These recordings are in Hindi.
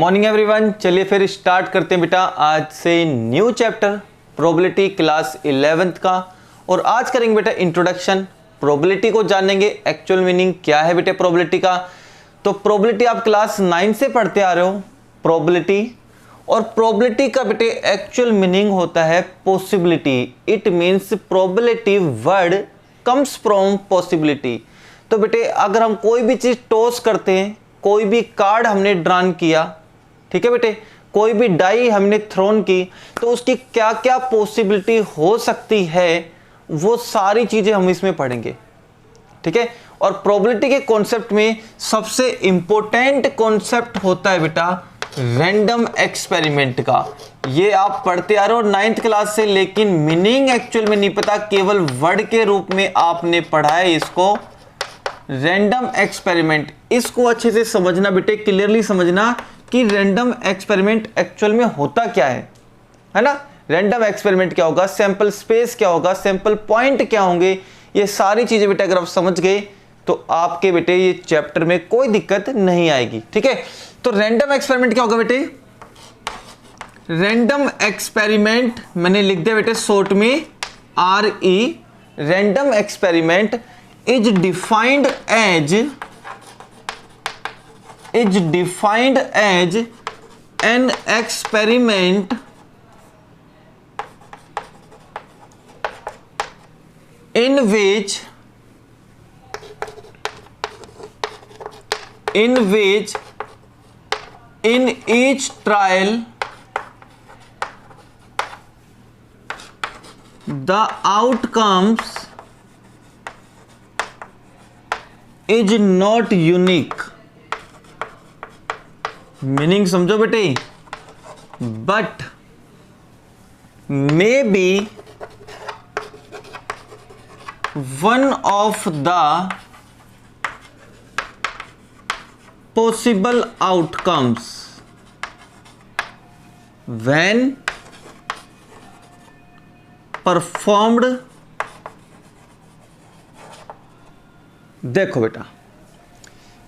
Morning everyone. चलिए फिर स्टार्ट करते हैं बेटा आज से new chapter probability class 11th का। और आज करेंगे बेटा इंट्रोडक्शन, प्रोबेबिलिटी को जानेंगे, एक्चुअल मीनिंग क्या है बेटे प्रोबेबिलिटी का। तो प्रोबेबिलिटी आप क्लास 9 से पढ़ते आ रहे हो प्रोबेबिलिटी, और प्रोबेबिलिटी का बेटे एक्चुअल मीनिंग होता है possibility. It means probability word comes from possibility. तो बेटे अगर हम कोई भी चीज टॉस करते हैं, कोई भी कार्ड हमने ड्रॉन किया, ठीक है बेटे, कोई भी डाई हमने थ्रोन की, तो उसकी क्या क्या पॉसिबिलिटी हो सकती है वो सारी चीजें हम इसमें पढ़ेंगे, ठीक है। और प्रोबेबिलिटी के कॉन्सेप्ट में सबसे इंपॉर्टेंट कॉन्सेप्ट होता है बेटा रैंडम एक्सपेरिमेंट का। ये आप पढ़ते आ रहे हो 9th क्लास से, लेकिन मीनिंग एक्चुअल में नहीं पता, केवल वर्ड के रूप में आपने पढ़ा है इसको, रैंडम एक्सपेरिमेंट। इसको अच्छे से समझना बेटे, क्लियरली समझना कि रैंडम एक्सपेरिमेंट एक्चुअल में होता क्या है ना। रैंडम एक्सपेरिमेंट क्या होगा, सैंपल स्पेस क्या होगा, सैंपल पॉइंट क्या होंगे, ये सारी चीजें बेटे अगर आप समझ गए तो आपके बेटे ये चैप्टर में कोई दिक्कत नहीं आएगी, ठीक है। तो रैंडम एक्सपेरिमेंट क्या होगा बेटे, रैंडम एक्सपेरिमेंट मैंने लिख दिया बेटे शॉर्ट में RE। Random experiment is defined as an experiment in which in each trial the outcomes is not unique। Meaning समझो बेटे, but may be one of the possible outcomes when performed। देखो बेटा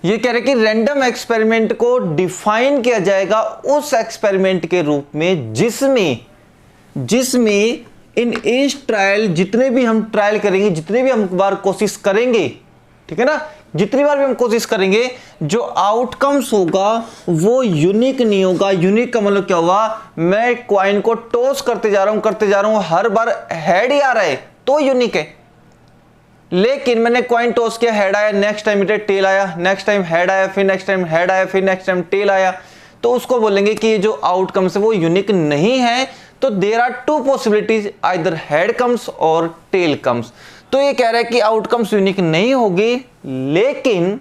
ये कह रहे कि रैंडम एक्सपेरिमेंट को डिफाइन किया जाएगा उस एक्सपेरिमेंट के रूप में जिसमें इन ईच ट्रायल, जितने भी हम ट्रायल करेंगे, जितने भी हम बार कोशिश करेंगे, ठीक है ना, जितनी बार भी हम कोशिश करेंगे, जो आउटकम्स होगा वो यूनिक नहीं होगा। यूनिक का मतलब क्या होगा, मैं कॉइन को टॉस करते जा रहा हूं, हर बार हेड ही आ रहा है तो यूनिक है। लेकिन मैंने कॉइन टॉस किया, हेड आया, नेक्स्ट टाइम इधर टेल आया, नेक्स्ट टाइम हेड आया, फिर नेक्स्ट टाइम हेड आया, फिर नेक्स्ट टाइम टेल आया, तो उसको बोलेंगे कि ये जो आउटकम्स है वो यूनिक नहीं है। तो there are two possibilities, either head comes और टेल कम्स। तो ये कह रहा है कि आउटकम्स यूनिक नहीं होगी, लेकिन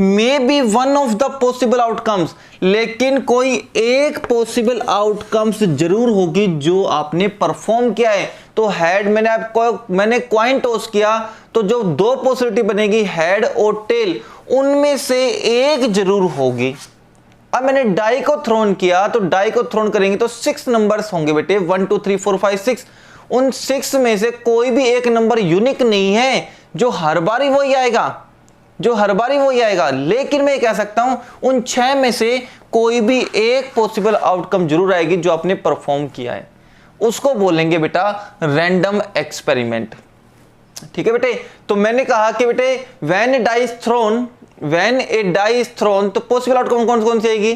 may be one of the possible outcomes, लेकिन कोई एक पॉसिबल आउटकम्स जरूर होगी जो आपने परफॉर्म किया है। तो हेड मैंने कॉइन टॉस किया, तो जो दो पॉसिबिलिटी बनेगी हेड और टेल, उनमें से एक जरूर होगी। अब मैंने डाई को थ्रोन किया, तो डाई को थ्रोन करेंगे तो 6 नंबर्स होंगे बेटे, 1 2 3 4 5 6। उन 6 में से कोई भी एक नंबर यूनिक नहीं है जो हर बार ही वही आएगा, लेकिन मैं कह सकता हूं उन 6 में से कोई भी एक पॉसिबल आउटकम जरूर आएगी जो आपने परफॉर्म किया है, उसको बोलेंगे बेटा रैंडम एक्सपेरिमेंट, ठीक है बेटे। तो मैंने कहा कि बेटे when a die is thrown, तो पॉसिबल आउटकम कौन सी आएगी,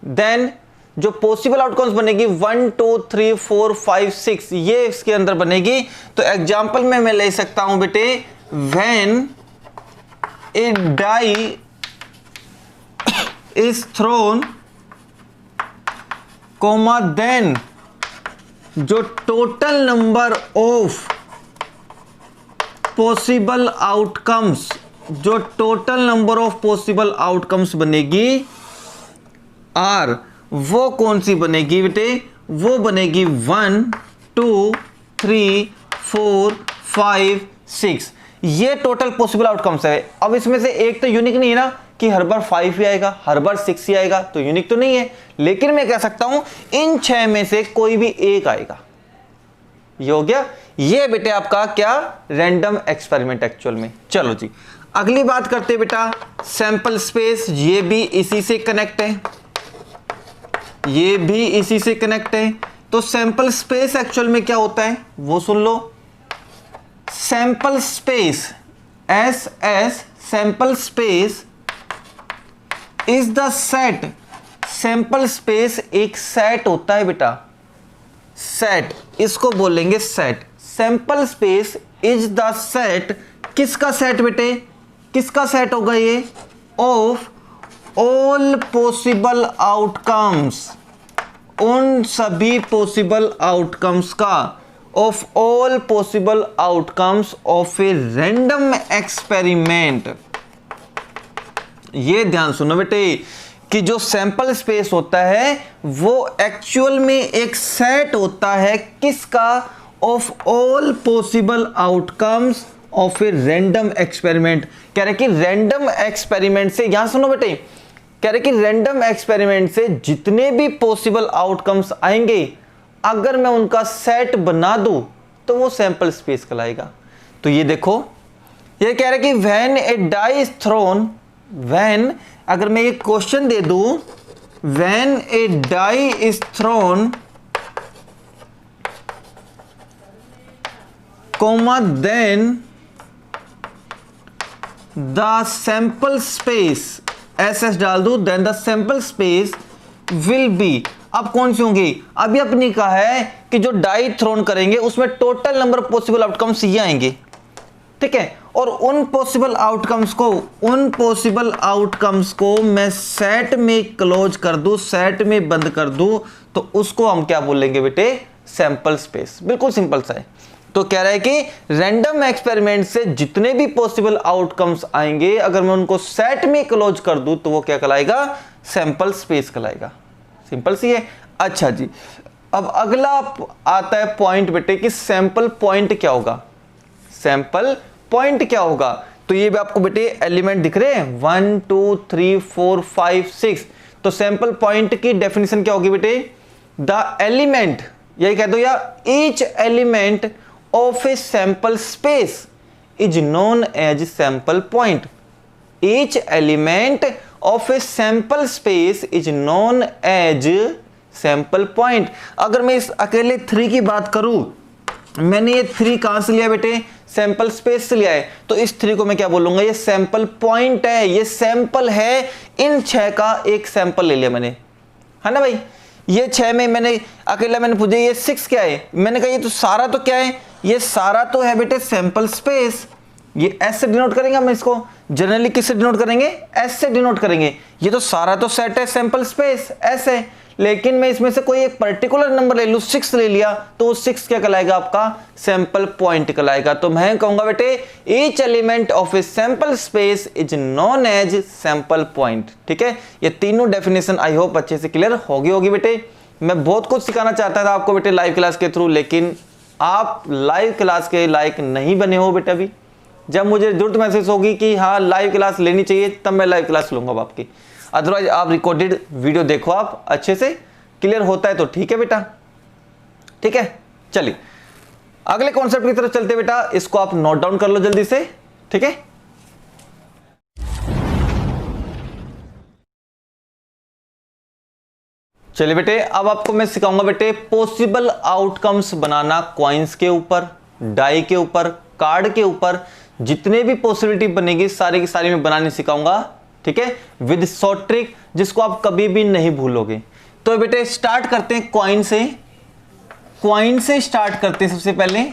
देन जो पॉसिबल आउटकम्स बनेगी 1 2 3 4 5 6, ये इसके अंदर बनेगी। तो एग्जांपल में मैं ले सकता हूं बेटे when a die is thrown, comma then जो total number of possible outcomes बनेगी आर, वो कौन सी बनेगी बेटे, वो बनेगी 1 2 3 4 5 6। ये टोटल पॉसिबल आउटकम्स है। अब इसमें से एक तो यूनिक नहीं है ना, कि हर बार 5 ही आएगा, हर बार 6 ही आएगा, तो यूनिक तो नहीं है। लेकिन मैं कह सकता हूं इन 6 में से कोई भी एक आएगा। ये हो गया, ये बेटे आपका क्या, रैंडम एक्सपेरिमेंट एक्चुअल में। चलो जी अगली बात करते हैं बेटा, सैंपल स्पेस, ये भी इसी से कनेक्ट है। ये भी इसी से कनेक्ट है। तो सैंपल स्पेस एक्चुअल में क्या होता है वो सुन लो। Sample space, S S, sample space is the set. Sample space एक सेट होता है बेटा, सेट, इसको बोलेंगे set. Sample space is the set, किसका सेट बेटे, किसका सेट होगा ये, ऑफ ऑल पॉसिबल आउटकम्स, उन सभी पॉसिबल आउटकम्स का, of all possible outcomes of a random experiment. ये ध्यान सुनो बेटे कि जो सैंपल स्पेस होता है वो एक्चुअल में एक सेट होता है किसका, of all possible outcomes of a random experiment. कह रहे कि रैंडम एक्सपेरिमेंट से, यहां सुनो बेटे, कह रहे कि रैंडम एक्सपेरिमेंट से जितने भी पॉसिबल आउटकम्स आएंगे अगर मैं उनका सेट बना दूं तो वो सैंपल स्पेस कहलाएगा। तो ये देखो, ये कह रहे कि when a die is thrown, when, अगर मैं ये क्वेश्चन दे दूं, when a die is thrown comma then the sample space, SS डाल दूं, then the sample space will be, अब कौन सी होंगी, अभी अपनी कहा है कि जो डाई थ्रोन करेंगे उसमें टोटल नंबर पॉसिबल आउटकम्स ये आएंगे, ठीक है, और उन पॉसिबल आउटकम्स को, उन पॉसिबल आउटकम्स को मैं सेट में क्लोज कर दूं, सेट में बंद कर दूं, तो उसको हम क्या बोलेंगे बेटे, सैंपल स्पेस। बिल्कुल सिंपल सा है। तो कह रहा है कि रैंडम एक्सपेरिमेंट से जितने भी पॉसिबल आउटकम्स आएंगे अगर मैं उनको सेट में क्लोज कर दूं तो वो क्या कहलाएगा, सैंपल स्पेस कहलाएगा। सिंपल सी है। अच्छा जी, अब अगला आता है पॉइंट बेटे कि सैंपल पॉइंट क्या होगा, सैंपल पॉइंट क्या होगा। तो ये भी आपको बेटे एलिमेंट दिख रहे हैं 1 2 3 4 5 6। तो सैंपल पॉइंट की डेफिनेशन क्या होगी बेटे, द एलिमेंट, यही कह दो या each element of a sample space is known as sample point. Each element of a sample space is known as sample point. अगर मैं इस अकेले 3 की बात करूं, मैंने ये 3 कहां से लिया बेटे, सैंपल स्पेस से लिया है, तो इस 3 को मैं क्या बोलूंगा, ये सैंपल पॉइंट है, ये सैंपल है। इन 6 का एक सैंपल ले लिया मैंने, है ना भाई। ये 6 में मैंने अकेला मैंने पूछा ये 6 क्या है, मैंने कहा ये तो सारा तो क्या है, ये सारा तो है बेटे सैंपल स्पेस। ये एस से डिनोट करेंगे हम इसको, जनरली किससे डिनोट करेंगे, एस से डिनोट करेंगे। ये तो सारा तो सेट है सैंपल स्पेस, एस है, लेकिन मैं इसमें से कोई एक पर्टिकुलर नंबर ले लूं, 6 ले लिया, तो 6 क्या कहलाएगा आपका, सैंपल पॉइंट कहलाएगा। तो मैं कहूंगा बेटे each element of a sample space is known as sample point. ठीक है, ये तीनों डेफिनेशन आई होप अच्छे से क्लियर होगी बेटे। मैं बहुत कुछ सिखाना चाहता था आपको बेटे लाइव क्लास के थ्रू, लेकिन आप लाइव क्लास के लायक नहीं बने हो बेटा। अभी जब मुझे जरूरत महसूस होगी कि हाँ लाइव क्लास लेनी चाहिए, तब मैं लाइव क्लास लूंगा आपकी। अदरवाइज आप रिकॉर्डेड वीडियो देखो, आप अच्छे से क्लियर होता है तो ठीक है बेटा। ठीक है, चलिए अगले कॉन्सेप्ट की तरफ चलते बेटा, इसको आप नोट डाउन कर लो जल्दी से। ठीक है, चलिए बेटे, अब आपको मैं सिखाऊंगा बेटे पॉसिबल आउटकम्स बनाना कॉइन्स के ऊपर, डाई के ऊपर, कार्ड के ऊपर, जितने भी पॉसिबिलिटी बनेगी सारी की सारी मैं बनाने सिखाऊंगा। ठीक है, विद शॉर्ट ट्रिक जिसको आप कभी भी नहीं भूलोगे। तो बेटे स्टार्ट करते हैं कॉइन से, कॉइन से स्टार्ट करते हैं। सबसे पहले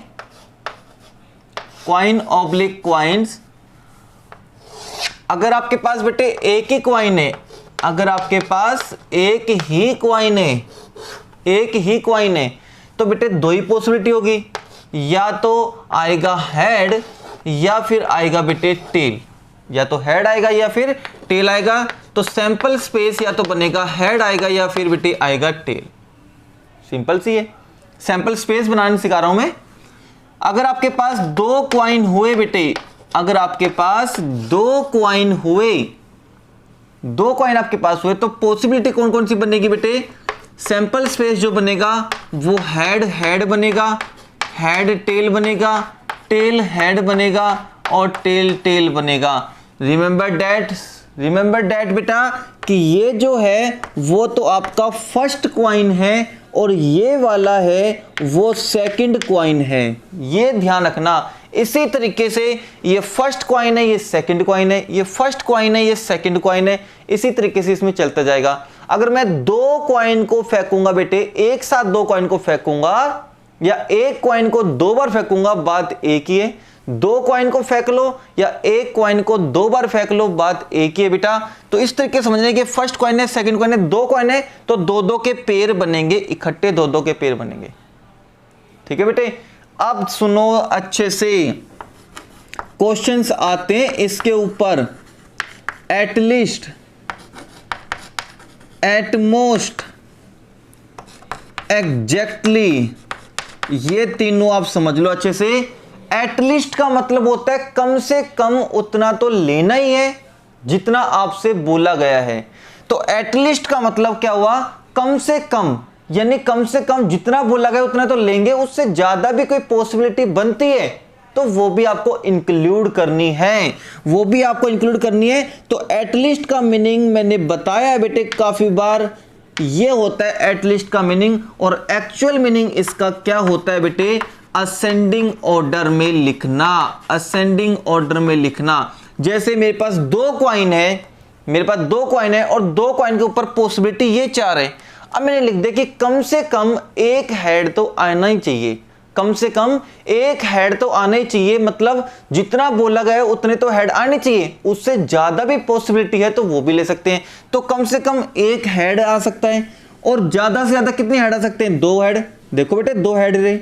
कॉइन ऑब्लिक कॉइन्स। अगर आपके पास बेटे एक ही कॉइन है, अगर आपके पास एक ही कॉइन है, एक ही कॉइन है, तो बेटे दो ही पॉसिबिलिटी होगी, या तो आएगा हेड या फिर आएगा बेटे टेल, या तो हेड आएगा या फिर टेल आएगा। तो सैंपल स्पेस या तो बनेगा हेड आएगा या फिर बेटे आएगा टेल। सिंपल सी है, सैंपल स्पेस बनाने सिखा रहा हूं मैं। अगर आपके पास दो कॉइन हुए बेटे, अगर आपके पास दो कॉइन हुए, दो कॉइन आपके पास हुए, तो पॉसिबिलिटी कौन कौन सी बनेगी बेटे, सैंपल स्पेस जो बनेगा वो हेड हेड बनेगा, हेड टेल बनेगा, टेल हेड बनेगा और टेल टेल बनेगा। रिमेंबर दैट रिमेंबर डैट बेटा कि ये जो है वो तो आपका फर्स्ट क्वाइन है और ये वाला है वो सेकंड क्वाइन है, ये ध्यान रखना। इसी तरीके से ये फर्स्ट क्वाइन है, ये सेकंड क्वाइन है, ये फर्स्ट क्वाइन है, ये सेकंड क्वाइन है, इसी तरीके से इसमें चलता जाएगा। अगर मैं दो क्वाइन को फेंकूंगा बेटे, एक साथ दो क्वाइन को फेंकूंगा या एक क्वाइन को दो बार फेंकूंगा, बात एक ही है। दो क्वाइन को फेंक लो या एक क्वाइन को दो बार फेंक लो, बात एक ही है बेटा। तो इस तरीके से समझने कि फर्स्ट क्वाइन है, सेकंड क्वाइन है, दो क्वाइन है तो दो दो के पेयर बनेंगे, इकट्ठे दो दो के पेयर बनेंगे। ठीक है बेटे, अब सुनो अच्छे से, क्वेश्चंस आते हैं इसके ऊपर। एटलीस्ट, एटमोस्ट, एग्जैक्टली, ये तीनों आप समझ लो अच्छे से। एटलीस्ट का मतलब होता है कम से कम उतना तो लेना ही है जितना आपसे बोला गया है। तो एटलीस्ट का मतलब क्या हुआ, कम से कम, यानी कम से कम जितना बोला गया उतना तो लेंगे, उससे ज्यादा भी कोई पॉसिबिलिटी बनती है तो वो भी आपको इंक्लूड करनी है, वो भी आपको इंक्लूड करनी है। तो एटलीस्ट का मीनिंग मैंने बताया है बेटे काफी बार, ये होता है एटलीस्ट का मीनिंग। और एक्चुअल मीनिंग इसका क्या होता है बेटे, असेंडिंग ऑर्डर में लिखना, असेंडिंग ऑर्डर में लिखना। जैसे मेरे पास दो क्वाइन है, मेरे पास दो क्वाइन है और दो क्वाइन के ऊपर पॉसिबिलिटी ये चार है। अब मैंने लिख दिया कि कम से कम एक हेड तो आना ही चाहिए, कम से कम एक हेड तो आना ही चाहिए, मतलब जितना बोला गया है उतने तो हेड आने चाहिए, उससे ज्यादा भी पॉसिबिलिटी है तो वो भी ले सकते हैं। तो कम से कम एक हेड आ सकता है और ज्यादा से ज्यादा कितने हेड आ सकते हैं, दो हेड। देखो बेटे दो हेड रहे,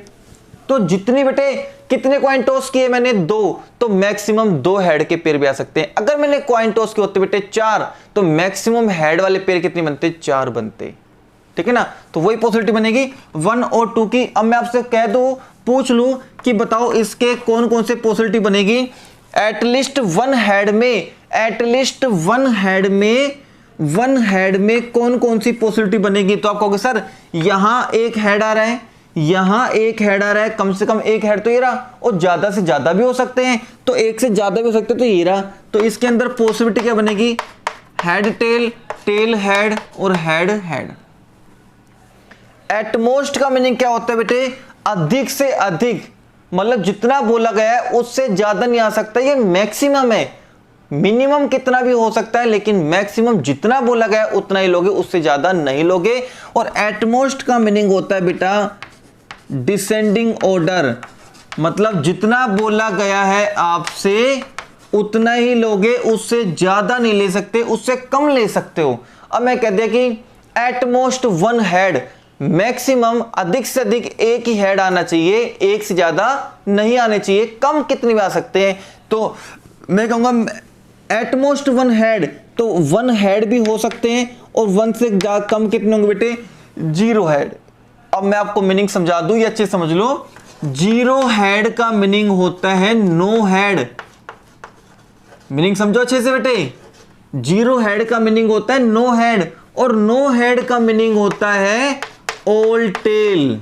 तो जितनी बेटे कितने कॉइन टॉस किए मैंने, दो, तो मैक्सिमम दो हेड के पेयर भी आ सकते हैं। अगर मैंने कॉइन टॉस किए होते बेटे चार, तो मैक्सिमम हेड वाले पेयर कितने बनते, चार बनते। ठीक है ना, तो वही पॉसिबिलिटी बनेगी वन और टू की। अब मैं आपसे कह दूं, पूछ लूं कि बताओ इसके कौन कौन से पॉसिबिलिटी बनेगी। एटलीस्ट वन हेड में, एटलीस्ट वन हेड में, वन हेड में कौन कौन सी पॉसिबिलिटी बनेगी। तो आप कहोगे सर यहां एक हेड आ रहा है, यहां एक हेड आ रहा है, कम से कम एक हेड तो ये रहा, और ज्यादा से ज्यादा भी हो सकते हैं, तो एक से ज्यादा भी हो सकते हैं, तो ये रहा। तो इसके अंदर पॉसिबिलिटी क्या बनेगी, हेड टेल, टेल हेड और हेड हेड। एटमोस्ट का मीनिंग क्या होता है बेटे, अधिक से अधिक, मतलब जितना बोला गया है उससे ज्यादा नहीं आ सकता, ये मैक्सिमम है। मिनिमम कितना भी हो सकता है लेकिन मैक्सिमम जितना बोला गया उतना ही लोगे, उससे ज्यादा नहीं लोगे। और एटमोस्ट का मीनिंग होता है बेटा डिसेंडिंग ऑर्डर, मतलब जितना बोला गया है आपसे उतना ही लोगे, उससे ज्यादा नहीं ले सकते, उससे कम ले सकते हो। अब मैं कह दिया कि एटमोस्ट वन हेड, मैक्सिमम अधिक से अधिक एक ही हेड आना चाहिए, एक से ज्यादा नहीं आने चाहिए। कम कितने भी आ सकते हैं, तो मैं कहूंगा एटमोस्ट वन हेड, तो वन हेड भी हो सकते हैं, और वन से कम कितने होंगे बेटे, जीरो हेड। अब मैं आपको मीनिंग समझा दूं, ये अच्छे समझ लो। जीरो हेड का मीनिंग होता है नो हेड, मीनिंग समझो अच्छे से बेटे। जीरो हेड का मीनिंग होता है नो हेड, और नो हेड का मीनिंग होता है ऑल टेल।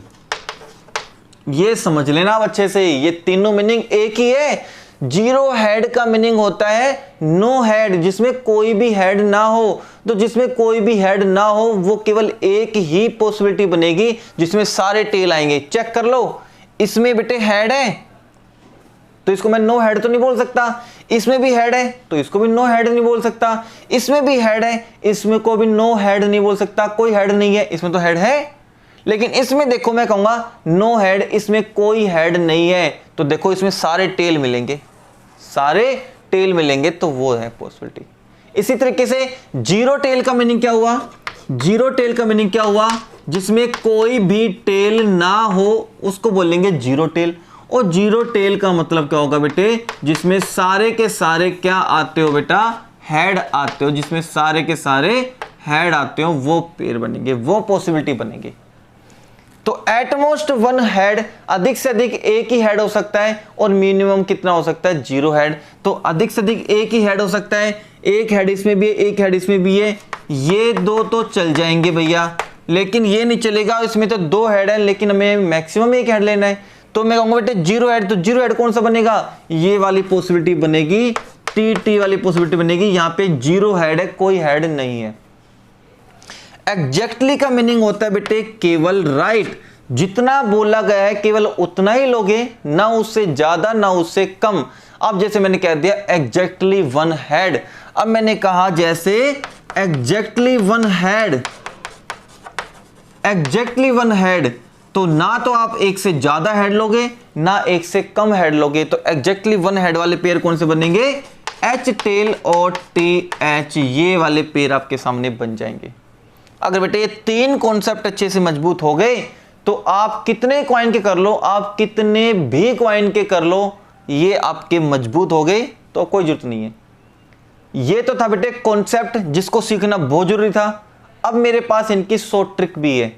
ये समझ लेना आप अच्छे से, ये तीनों मीनिंग एक ही है। जीरो हेड का मीनिंग होता है नो हेड, जिसमें कोई भी हेड ना हो। तो जिसमें कोई भी हेड ना हो वो केवल एक ही पॉसिबिलिटी बनेगी जिसमें सारे टेल आएंगे। चेक कर लो, इसमें बेटे हेड है तो इसको मैं नो हेड तो नहीं बोल सकता, इसमें भी हेड है तो इसको भी नो हेड नहीं बोल सकता, इसमें भी हेड है इसमें को भी नो हेड नहीं बोल सकता। कोई हेड नहीं है, इसमें तो हेड है, लेकिन इसमें देखो मैं कहूंगा नो हेड, इसमें कोई हेड नहीं है। तो देखो इसमें सारे टेल मिलेंगे, सारे टेल मिलेंगे, तो वो है पॉसिबिलिटी। इसी तरीके से जीरो टेल का मीनिंग क्या हुआ, जीरो टेल का मीनिंग क्या हुआ, जिसमें कोई भी टेल ना हो उसको बोलेंगे जीरो टेल। और जीरो टेल का मतलब क्या होगा बेटे, जिसमें सारे के सारे क्या आते हो बेटा, हेड आते हो, जिसमें सारे के सारे हेड आते हो, वो पेयर बनेंगे, वो पॉसिबिलिटी बनेगी। तो एटमोस्ट वन हेड, अधिक से अधिक एक ही हेड हो सकता है, और मिनिमम कितना हो सकता है, जीरो हेड। तो अधिक से अधिक एक ही हेड हो सकता है, एक हेड इसमें भी है, एक हेड इसमें भी है, ये दो तो चल जाएंगे भैया, लेकिन ये नहीं चलेगा, इसमें तो दो हेड है लेकिन हमें मैक्सिमम एक हेड लेना है। तो मैं कहूंगा बेटे जीरो हेड, तो जीरो हेड कौन सा बनेगा, ये वाली पॉसिबिलिटी बनेगी, टी वाली पॉसिबिलिटी बनेगी। यहां पे जीरो हेड है, कोई हेड नहीं है। एग्जैक्टली का मीनिंग होता है बेटे केवल राइट, जितना बोला गया है केवल उतना ही लोगे, ना उससे ज्यादा ना उससे कम। अब जैसे मैंने कह दिया एग्जैक्टली वन हेड, अब मैंने कहा जैसे exactly one head, exactly one head, तो ना तो आप एक से ज्यादा हेड लोगे ना एक से कम हेड लोगे। तो एग्जैक्टली वन हेड वाले पेयर कौन से बनेंगे? एच टेल और टी एच, ये वाले पेयर आपके सामने बन जाएंगे। अगर बेटे ये तीन कॉन्सेप्ट अच्छे से मजबूत हो गए तो आप कितने कॉइन के कर लो, आप कितने भी कॉइन के कर लो, ये आपके मजबूत हो गए तो कोई जरूरत नहीं है। ये तो था बेटे कॉन्सेप्ट जिसको सीखना बहुत जरूरी था। अब मेरे पास इनकी शॉर्ट ट्रिक भी है,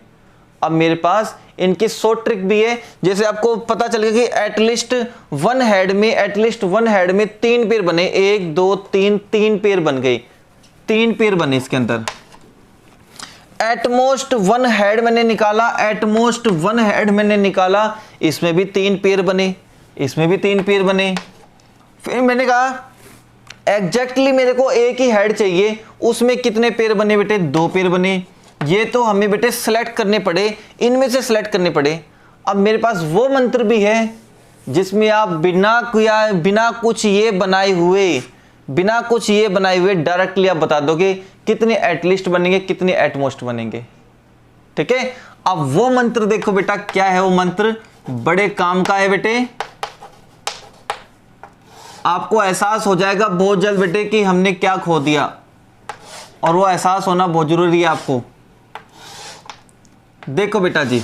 अब मेरे पास इनकी शॉर्ट ट्रिक भी है। जैसे आपको पता चल गया कि एटलीस्ट वन हेड में, एटलीस्ट वन हेड में तीन पेयर बने, एक दो तीन, तीन पेयर बन गए, तीन पेयर बने इसके अंदर। एटमोस्ट वन हेड मैंने निकाला, एटमोस्ट वन हेड मैंने निकाला, इसमें भी तीन पेयर बने, इसमें भी तीन पेयर बने। फिर मैंने कहा एग्जैक्टली मेरे को एक ही हेड चाहिए, उसमें कितने पेयर बने बेटे? दो पेयर बने। ये तो हमें बेटे सेलेक्ट करने पड़े, इनमें से सेलेक्ट करने पड़े। अब मेरे पास वो मंत्र भी है जिसमें आप बिना कुछ ये बनाए हुए डायरेक्टली आप बता दोगे कितने एटलीस्ट बनेंगे, कितने एटमोस्ट बनेंगे। ठीक है, अब वो मंत्र देखो बेटा क्या है। वो मंत्र बड़े काम का है बेटे, आपको एहसास हो जाएगा बहुत जल्द बेटे कि हमने क्या खो दिया, और वो एहसास होना बहुत जरूरी है आपको। देखो बेटा जी,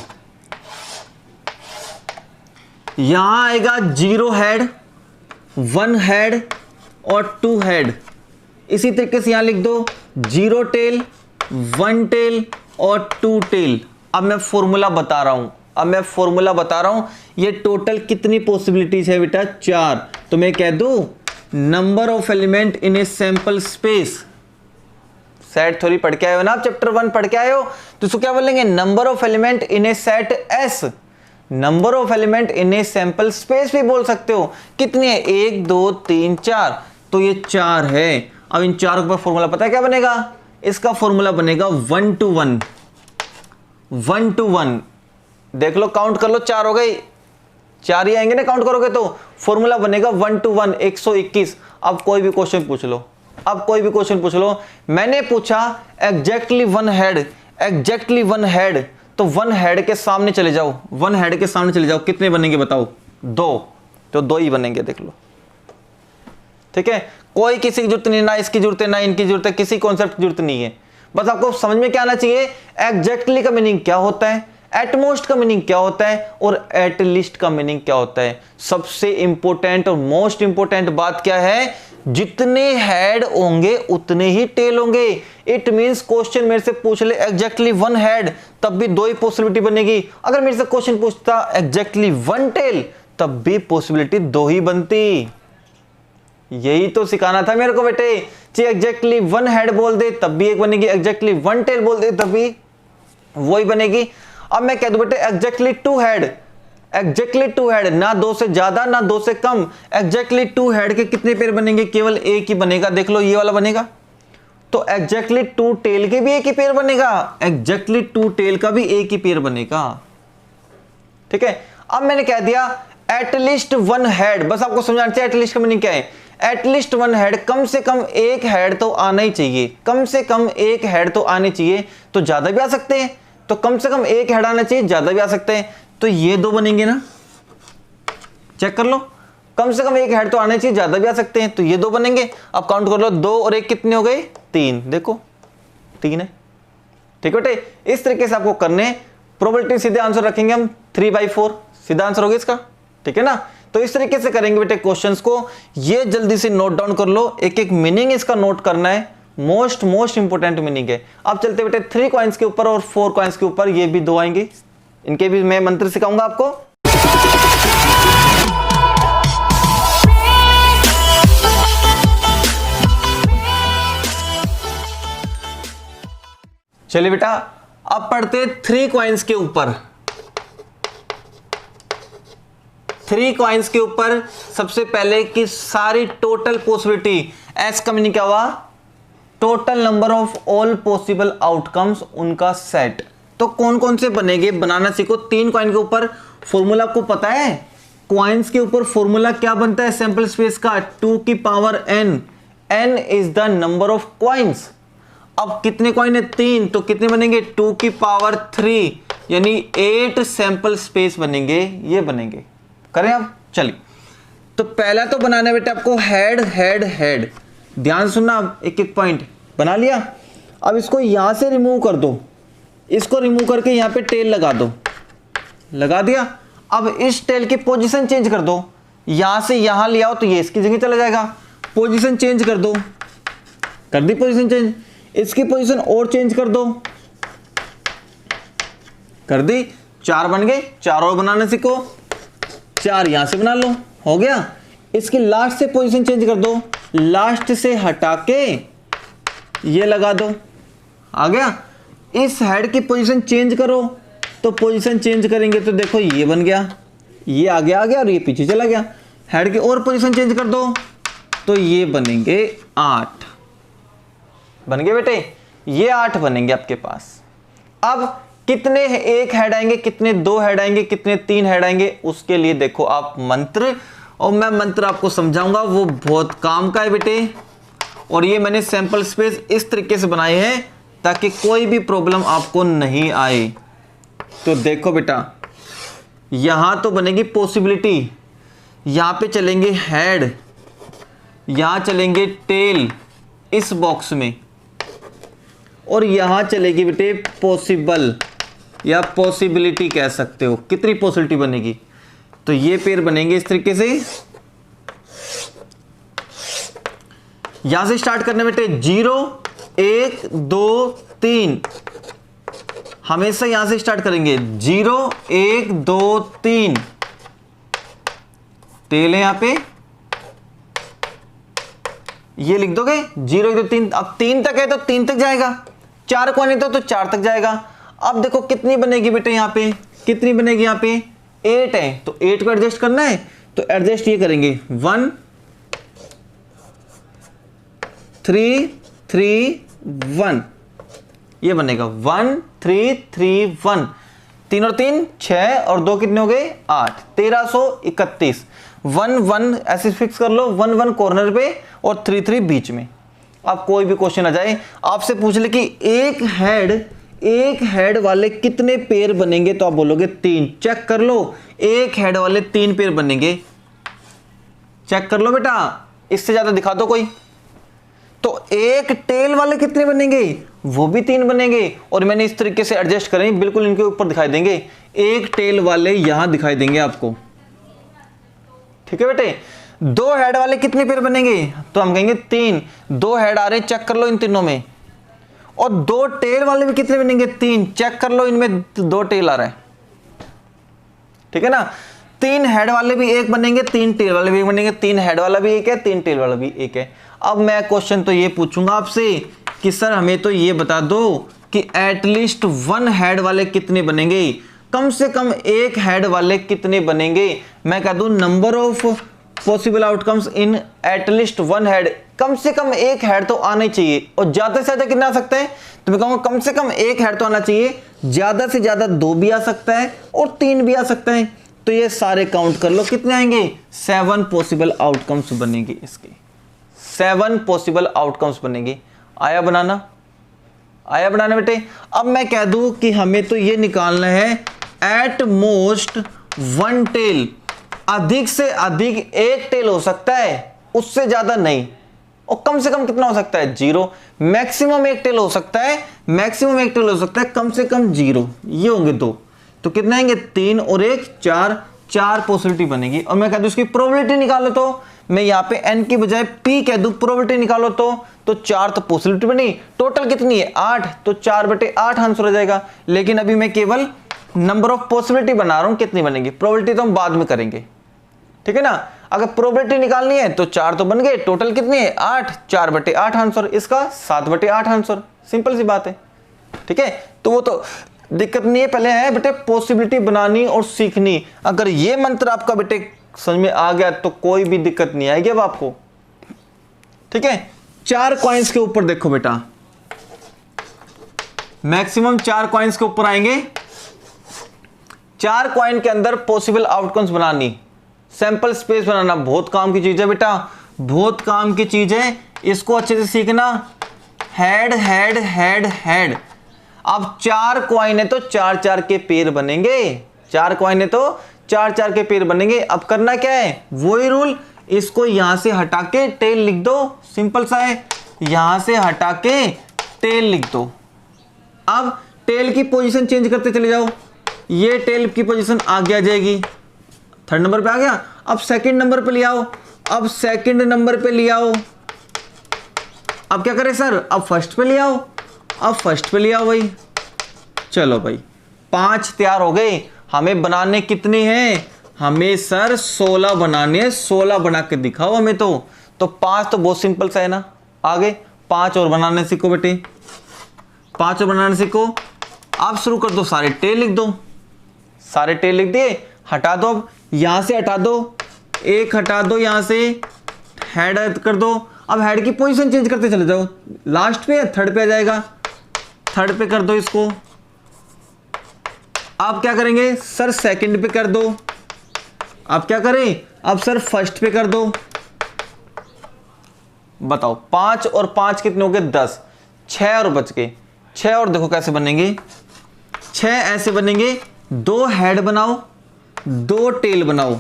यहां आएगा जीरो हेड, वन हेड और टू हेड। इसी तरीके से यहां लिख दो जीरो टेल, वन टेल और टू टेल। अब मैं फॉर्मूला बता रहा हूं, ये टोटल कितनी पॉसिबिलिटीज है बेटा? चार। तो मैं कह दूं number of element in A sample space. Set theory पढ़ के आए हो ना आप, चैप्टर 1 पढ़ के आए हो, तो इसको क्या बोलेंगे? Number of element in A set S. Number of element in A sample space भी बोल सकते हो। कितने है? 1 2 3 4, तो ये 4 है। अब इन चारों का फॉर्मूला पता है क्या बनेगा? इसका फॉर्मूला बनेगा 1 to 1, 1 to 1। देख लो, काउंट कर लो, 4 हो गई, 4 ही आएंगे ना काउंट करोगे तो। फॉर्मूला बनेगा 1 to 1, 121। अब कोई भी क्वेश्चन पूछ लो, मैंने पूछा exactly one head, exactly one head, तो वन हेड के सामने चले जाओ, कितने बनेंगे बताओ? 2, तो 2 ही बनेंगे, देख लो। ठीक है, कोई किसी की जरूरत नहीं, ना इसकी जरूरत है ना इनकी जरूरत है, किसी कॉन्सेप्ट की जरूरत नहीं है। बस आपको समझ में क्या आना चाहिए, एग्जैक्टली का मीनिंग क्या होता है, एटमोस्ट का मीनिंग क्या होता है और एटलीस्ट का मीनिंग क्या होता है। सबसे इंपॉर्टेंट और मोस्ट इंपॉर्टेंट बात क्या है? जितने हेड होंगे उतने ही टेल होंगे। इट मींस क्वेश्चन मेरे से पूछ ले एग्जैक्टली वन हेड, तब भी 2 ही पॉसिबिलिटी बनेगी। अगर मेरे से क्वेश्चन पूछता एग्जैक्टली वन टेल, तब भी पॉसिबिलिटी 2 ही बनती। यही तो सिखाना था मेरे को बेटे, चाहे एग्जैक्टली वन हेड बोल दे तब भी एक बनेगी, एग्जैक्टली वन टेल बोल दे तब भी वही बनेगी। अब मैं कह दूं बेटे exactly two head, exactly two head, ना 2 से ज्यादा ना 2 से कम। एग्जैक्टली टू हेड के कितने पेयर बनेंगे? केवल एक ही बनेगा, देख लो ये वाला बनेगा। तो एग्जैक्टली टू टेल के भी एक ही पेयर बनेगा, एग्जैक्टली टू टेल का भी एक ही पेयर बनेगा। ठीक है, अब मैंने कह दिया एटलीस्ट वन हेड, बस आपको समझाना चाहिए एटलीस्ट का मीनिंग क्या है। एटलीस्ट वन हेड, कम से कम एक हेड तो आना ही चाहिए, कम से कम एक हेड तो आने चाहिए। तो ज्यादा भी आ सकते हैं, तो कम से कम एक हेड आना चाहिए, ज्यादा भी आ सकते हैं। तो ये 2 बनेंगे ना, चेक कर लो, कम से कम एक हेड तो आने चाहिए, ज्यादा भी आ सकते हैं, तो ये 2 बनेंगे। अब काउंट कर लो, 2 और 1 कितने हो गए? 3। देखो 3 है। ठीक है बेटे, इस तरीके से आपको करने, प्रोबेबिलिटी सीधे आंसर रखेंगे हम 3/4, सीधा आंसर होगा इसका। ठीक है ना, तो इस तरीके से करेंगे बेटे क्वेश्चंस को। ये जल्दी से नोट डाउन कर लो, एक एक मीनिंग इसका नोट करना है, मोस्ट इंपोर्टेंट मीनिंग है। अब चलते बेटे 3 कॉइन्स के ऊपर और 4 कॉइन्स के ऊपर, ये भी 2 आएंगे, इनके भी मैं मंत्र सिखाऊंगा आपको। चलिए बेटा, अब पढ़ते 3 कॉइन्स के ऊपर। 3 कॉइन्स के ऊपर सबसे पहले कि सारी टोटल पॉसिबिलिटी, एस का मीनिंग क्या हुआ, total number of all possible outcomes, उनका सेट। तो कौन कौन से बनेंगे बनाना सीखो। 3 कॉइन के ऊपर फॉर्मूला आपको पता है, कॉइन्स के ऊपर फॉर्मूला क्या बनता है सैंपल स्पेस का, 2 की power n, n is the number of coins. अब कितने कॉइन है 3, तो कितने बनेंगे 2 की पावर 3, यानी 8 सैंपल स्पेस बनेंगे, ये बनेंगे। करें अब, चलिए। तो पहला तो बनाना बेटा आपको हेड हेड हेड, ध्यान सुनना। अब एक एक पॉइंट बना लिया। अब इसको यहां से रिमूव कर दो, इसको रिमूव करके यहां पे टेल लगा दो, लगा दिया। अब इस टेल की पोजीशन चेंज कर दो, यहां से यहां ले आओ तो ये इसकी जगह चला जाएगा। पोजीशन चेंज कर दो, कर दी पोजीशन चेंज। इसकी पोजीशन और चेंज कर दो, कर दी। 4 बन गए, 4 और बनाना सीखो। 4 यहां से बना लो, हो गया। इसकी लास्ट से पोजीशन चेंज कर दो, लास्ट से हटा के ये लगा दो, आ गया। इस हेड की पोजीशन चेंज करो, तो पोजीशन चेंज करेंगे तो देखो ये बन गया, ये आगे आ गया और ये पीछे चला गया। हेड की और पोजीशन चेंज कर दो तो ये बनेंगे 8, बन गए बेटे, ये 8 बनेंगे आपके पास। अब कितने एक हेड आएंगे, कितने 2 हेड आएंगे, कितने 3 हेड आएंगे, उसके लिए देखो आप मंत्र, और मैं मंत्र आपको समझाऊंगा, वो बहुत काम का है बेटे। और ये मैंने सैंपल स्पेस इस तरीके से बनाए हैं ताकि कोई भी प्रॉब्लम आपको नहीं आए। तो देखो बेटा, यहां तो बनेगी पॉसिबिलिटी, यहां पे चलेंगे हेड, यहां चलेंगे टेल इस बॉक्स में, और यहां चलेगी बेटे पॉसिबल या पॉसिबिलिटी कह सकते हो। कितनी पॉसिबिलिटी बनेगी, तो ये पेयर बनेंगे इस तरीके से। यहां से स्टार्ट करने बेटे 0 1 2 3, हमेशा यहां से स्टार्ट करेंगे 0 1 2 3, टेल है यहां पे, ये लिख दोगे 0 1 2 3। अब 3 तक है तो 3 तक जाएगा, 4 कॉइन है तो 4 तक जाएगा। अब देखो कितनी बनेगी बेटे, यहां पे कितनी बनेगी, यहां पे 8 है तो 8 को एडजस्ट करना है, तो एडजस्ट ये करेंगे 1 3 3 1, ये बनेगा 1 3 3 1, 3 और 3 6 और 2 कितने हो गए 8, 1331। 1 1 ऐसे फिक्स कर लो, 1 1 कॉर्नर पे और 3 3 बीच में। अब कोई भी क्वेश्चन आ जाए आपसे पूछ ले कि एक हेड वाले कितने पेयर बनेंगे, तो आप बोलोगे 3। चेक कर लो, एक हेड वाले 3 पेयर बनेंगे, चेक कर लो बेटा, इससे ज्यादा दिखा दो कोई। तो एक टेल वाले कितने बनेंगे, वो भी 3 बनेंगे, और मैंने इस तरीके से एडजस्ट करें, बिल्कुल इनके ऊपर दिखाई देंगे। एक टेल वाले यहां दिखाई देंगे आपको, ठीक है बेटे। 2 हेड वाले कितने पेयर बनेंगे, तो हम कहेंगे 3। 2 हेड आ रहे, चेक कर लो इन तीनों में। और 2 टेल वाले भी कितने बनेंगे 3, चेक कर लो इनमें 2 टेल आ रहा है, ठीक है ना। 3 हेड वाले भी एक बनेंगे, 3 टेल वाले भी एक बनेंगे, 3 हेड वाला भी एक है, 3 टेल वाला भी एक है। अब मैं क्वेश्चन तो ये पूछूंगा आपसे कि सर हमें तो ये बता दो कि एटलीस्ट 1 हेड वाले कितने बनेंगे, कम से कम एक हेड वाले कितने बनेंगे। मैं कह दूं number of possible outcomes in at least 1 head, कम से कम एक हेड तो आना ही चाहिए। और ज्यादा से ज्यादा कितना आ सकता है, तो मैं कहूंगा कम से कम एक हेड तो आना चाहिए, ज्यादा से ज्यादा 2 भी आ सकता है और 3 भी आ सकता है। तो ये सारे काउंट कर लो कितने आएंगे, 7 पॉसिबल आउटकम्स बनेंगे इसके, 7 पॉसिबल आउटकम्स बनेंगे। आया बनाना, आया बनाना बेटे। अब मैं कह दूं कि हमें तो ये निकालना है एट मोस्ट 1 टेल, अधिक से अधिक एक टेल हो सकता है, उससे ज्यादा नहीं। और कम से कम कितना हो सकता है 0, मैक्सिमम एक टेल हो सकता है, मैक्सिमम एक टेल हो सकता है कम से कम 0, ये होंगे 2। तो कितने आएंगे 3 और 1 4, 4 पॉसिबिलिटी बनेगी। और मैं कह दूं इसकी प्रोबेबिलिटी निकालो, तो मैं यहाँ पे n की बजाय p कह दूं, प्रोबेबिलिटी निकालो तो 4 तो पॉसिबिलिटी बनी, टोटल कितनी है 8, तो 4/8 आंसर हो जाएगा। लेकिन अभी मैं केवल नंबर ऑफ पॉसिबिलिटी बना रहा हूं, कितनी बनेगी, प्रोबेबिलिटी तो हम बाद में करेंगे, ठीक है ना। अगर प्रोबेबिलिटी निकालनी है तो 4 तो बन गए, टोटल कितनी है 8, 4/8 आंसर, इसका 7/8 आंसर, सिंपल सी बात है, ठीक है। तो वो तो दिक्कत नहीं है, पहले है बेटे पॉसिबिलिटी बनानी और सीखनी। अगर ये मंत्र आपका बेटे समझ में आ गया तो कोई भी दिक्कत नहीं आएगी अब आपको। ठीक है, 4 कॉइन्स के ऊपर देखो बेटा, मैक्सिमम 4 कॉइन्स के ऊपर आएंगे। 4 कॉइन के अंदर पॉसिबल आउटकम्स बनानी, सैंपल स्पेस बनाना बहुत काम की चीज है बेटा, बहुत काम की चीज है, इसको अच्छे से सीखना। हेड हेड हेड हेड, अब 4 कॉइन है तो 4-4 के पेयर बनेंगे, 4 कॉइन है तो 4-4 के पेयर बनेंगे। अब करना क्या है, वही रूल, इसको यहां से हटा के टेल लिख दो, सिंपल सा है, यहां से हटा के टेल लिख दो। अब टेल की पोजीशन चेंज करते चले जाओ, ये टेल की पोजीशन आगे आ जाएगी, 3rd नंबर पे आ गया। अब 2nd नंबर पे ले आओ, अब 2nd नंबर पे ले आओ। अब क्या करें सर, अब 1st पे ले आओ, अब 1st पे ले आओ भाई। चलो भाई 5 तैयार हो गए। हमें बनाने कितने हैं, हमें सर 16 बनाने, 16 बना के दिखाओ हमें। तो 5 तो बहुत सिंपल सा है ना, आगे 5 और बनाने सीखो बेटे, 5 और बनाने सीखो। अब शुरू कर दो, सारे टेल लिख दो, सारे टेल लिख दिए, हटा दो। अब यहां से हटा दो, एक हटा दो, यहां से हेड कर दो। अब हेड की पोजीशन चेंज करते चले जाओ, लास्ट पे 3rd पे आ जाएगा, 3rd पे कर दो इसको। अब क्या करेंगे सर, 2nd पे कर दो। अब क्या करें, अब सर 1st पे कर दो। बताओ 5 और 5 कितने हो गए, 10, 6 और बच गए, 6 और देखो कैसे बनेंगे, 6 ऐसे बनेंगे। 2 हेड बनाओ, 2 टेल बनाओ,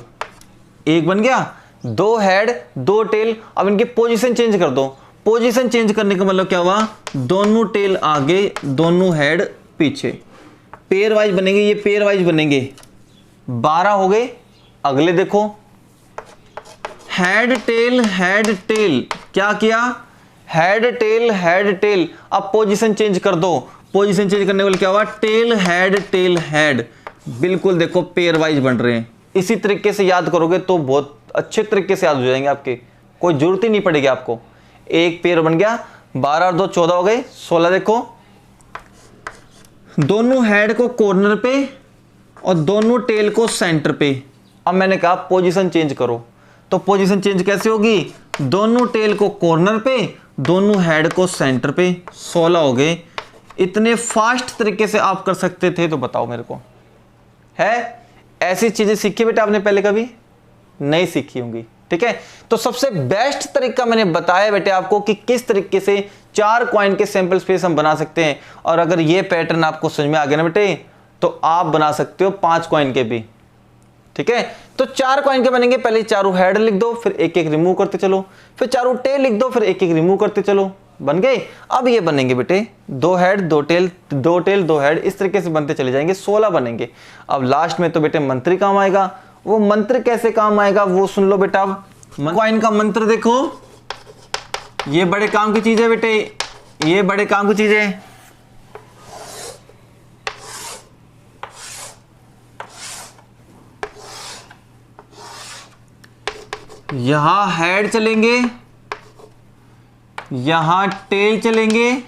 एक बन गया, 2 हेड 2 टेल। अब इनकी पोजीशन चेंज कर दो, पोजीशन चेंज करने का मतलब क्या हुआ, दोनों टेल आगे, दोनों हेड पीछे, पेयर वाइज बनेंगे, ये पेयर वाइज बनेंगे। 12 हो गए। अगले देखो, हेड टेल, क्या किया, हेड टेल। अब पोजीशन चेंज कर दो, पोजीशन चेंज करने वाले क्या हुआ, टेल हेड। बिल्कुल देखो पेयर वाइज बन रहे हैं। इसी तरीके से याद करोगे तो बहुत अच्छे तरीके से याद हो जाएंगे आपके, कोई जरूरत ही नहीं पड़ेगी आपको। एक पेयर बन गया, 12 और 2 14 हो गए, 16 देखो। दोनों हेड को कॉर्नर पे और दोनों टेल को सेंटर पे। अब मैंने कहा पोजीशन चेंज करो, तो पोजीशन चेंज कैसे होगी, दोनों टेल को कॉर्नर पे, दोनों हेड को सेंटर पे। 16 हो गए। इतने फास्ट तरीके से आप कर सकते थे तो बताओ मेरे को, है ऐसी चीजें सीखी बेटा आपने पहले कभी नहीं सीखी होंगी। ठीक है, तो सबसे बेस्ट तरीका मैंने बताया बेटे आपको कि किस तरीके से 4 कॉइन के सैंपल स्पेस हम बना सकते हैं। और अगर ये पैटर्न आपको समझ में आ गया ना बेटे, तो आप बना सकते हो 5 कॉइन के भी। ठीक है, तो 4 कॉइन के बनेंगे, पहले चारों हेड लिख दो, फिर एक एक रिमूव करते चलो, फिर चारों टेल लिख दो, फिर एक एक रिमूव करते चलो, बन गए। अब ये बनेंगे बेटे 2 हेड 2 टेल, 2 टेल 2 हेड, इस तरीके से बनते चले जाएंगे, 16 बनेंगे। अब लास्ट में तो बेटे मंत्र काम आएगा। वो मंत्र कैसे काम आएगा वो सुन लो बेटा। अब कॉइन का मंत्र देखो, ये बड़े काम की चीज है बेटे, ये बड़े काम की चीज है। यहां हेड चलेंगे, यहां टेल चलेंगे,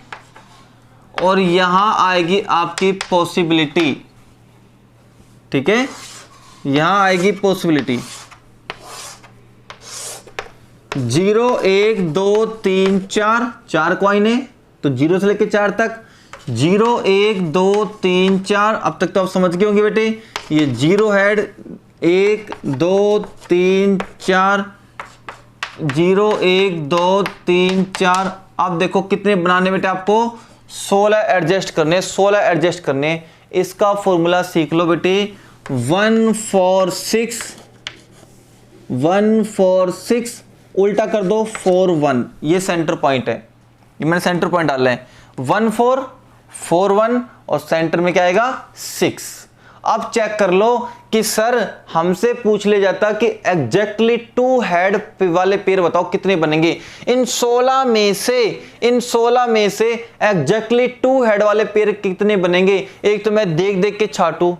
और यहां आएगी आपकी पॉसिबिलिटी। ठीक है, यहां आएगी पॉसिबिलिटी। 0 1 2 3 4, 4 कॉइन है तो 0 से लेके 4 तक, 0 1 2 3 4। अब तक तो आप समझ गए होंगे बेटे, ये 0 हेड 1 2 3 4, 0 1 2 3 4। अब देखो कितने बनाने बेटे आपको, 16 एडजस्ट करने, 16 एडजस्ट करने। इसका फॉर्मूला सीख लो बेटे, 1 4 6, 1 4 6 उल्टा कर दो 4 1, ये सेंटर पॉइंट है, ये मैंने सेंटर पॉइंट डाला है। 1 4 4 1 और सेंटर में क्या आएगा 6। अब चेक कर लो कि सर हमसे पूछ ले जाता कि एग्जैक्टली 2 हेड वाले पेयर बताओ कितने बनेंगे। इन 16 में से एग्जैक्टली 2 हेड वाले पेयर कितने बनेंगे। एक तो मैं देख देख के छाटू,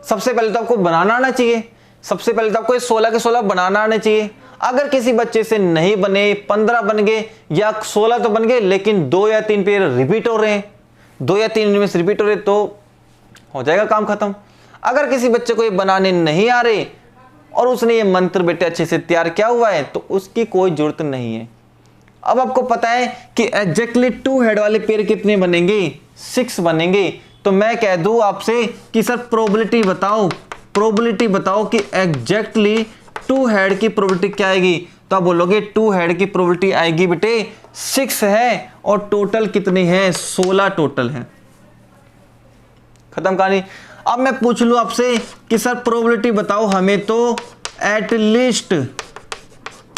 सबसे पहले तो आपको बनाना आना चाहिए, सबसे पहले तो आपको 16 के 16 बनाना आना चाहिए। अगर किसी बच्चे से नहीं बने, 15 बन गए या 16 तो बन गए लेकिन 2 या 3 पेयर रिपीट हो रहे हैं, 2 या 3 में से रिपीट हो रहे, तो हो जाएगा काम खत्म। अगर किसी बच्चे को ये बनाने नहीं आ रहे और उसने ये मंत्र बेटे अच्छे से तैयार किया हुआ है, तो उसकी कोई जरूरत नहीं है। अब आपको पता है कि एग्जैक्टली 2 हेड वाले पेयर कितने बनेंगे, 6 बनेंगे। तो मैं कह दूं आपसे कि सर प्रोबेबिलिटी बताओ कि एग्जैक्टली 2 हेड की प्रोबेबिलिटी क्या आएगी। तो आप बोलोगे 2 हेड की प्रोबेबिलिटी आएगी बेटे 6 है, और टोटल कितने हैं, 16 टोटल है। खत्म कहानी। अब मैं पूछ लूं आपसे कि सर प्रोबेबिलिटी बताओ हमें, तो एटलीस्ट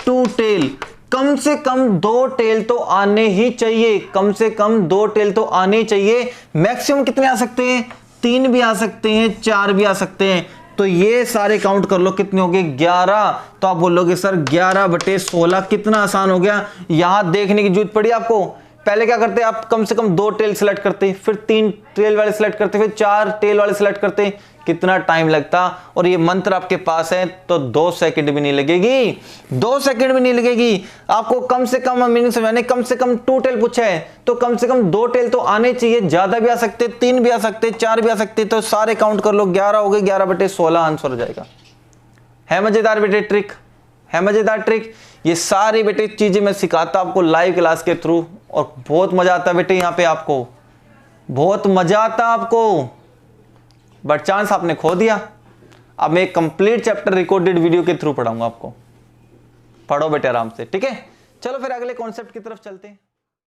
2 टेल, कम से कम 2 टेल तो आने ही चाहिए, कम से कम 2 टेल तो आने चाहिए। मैक्सिमम कितने आ सकते हैं, 3 भी आ सकते हैं, 4 भी आ सकते हैं। तो ये सारे काउंट कर लो कितने हो गए, 11। तो आप बोलोगे सर 11/16 कितना आसान हो गया। यहां देखने की जरूरत पड़ी आपको। पहले क्या करते, आप कम से कम 2 टेल सेलेक्ट करते, फिर 3 टेल वाले सेलेक्ट करते, फिर 4 टेल वाले सेलेक्ट करते, कितना टाइम लगता। और ये मंत्र आपके पास है तो 2 सेकंड भी नहीं लगेगी, 2 सेकंड भी नहीं लगेगी। आपको कम से कम मीनिंग समझाने, कम से कम 2 टेल पूछा है तो कम से कम 2 टेल तो आने चाहिए। ज्यादा भी आ सकते, 3 भी आ सकते, 4 भी आ सकते। तो सारे काउंट कर लो, 11 हो गए, 11/16 आंसर हो जाएगा। है मजेदार बेटे ट्रिक, है मजेदार ट्रिक। ये सारी बेटे चीजें मैं सिखाता आपको लाइव क्लास के थ्रू, और बहुत मजा आता है बेटे। यहाँ पे आपको बहुत मजा आता आपको, बट चांस आपने खो दिया। अब मैं एक कंप्लीट चैप्टर रिकॉर्डेड वीडियो के थ्रू पढ़ाऊंगा आपको। पढ़ो बेटे आराम से, ठीक है। चलो फिर अगले कॉन्सेप्ट की तरफ चलते हैं।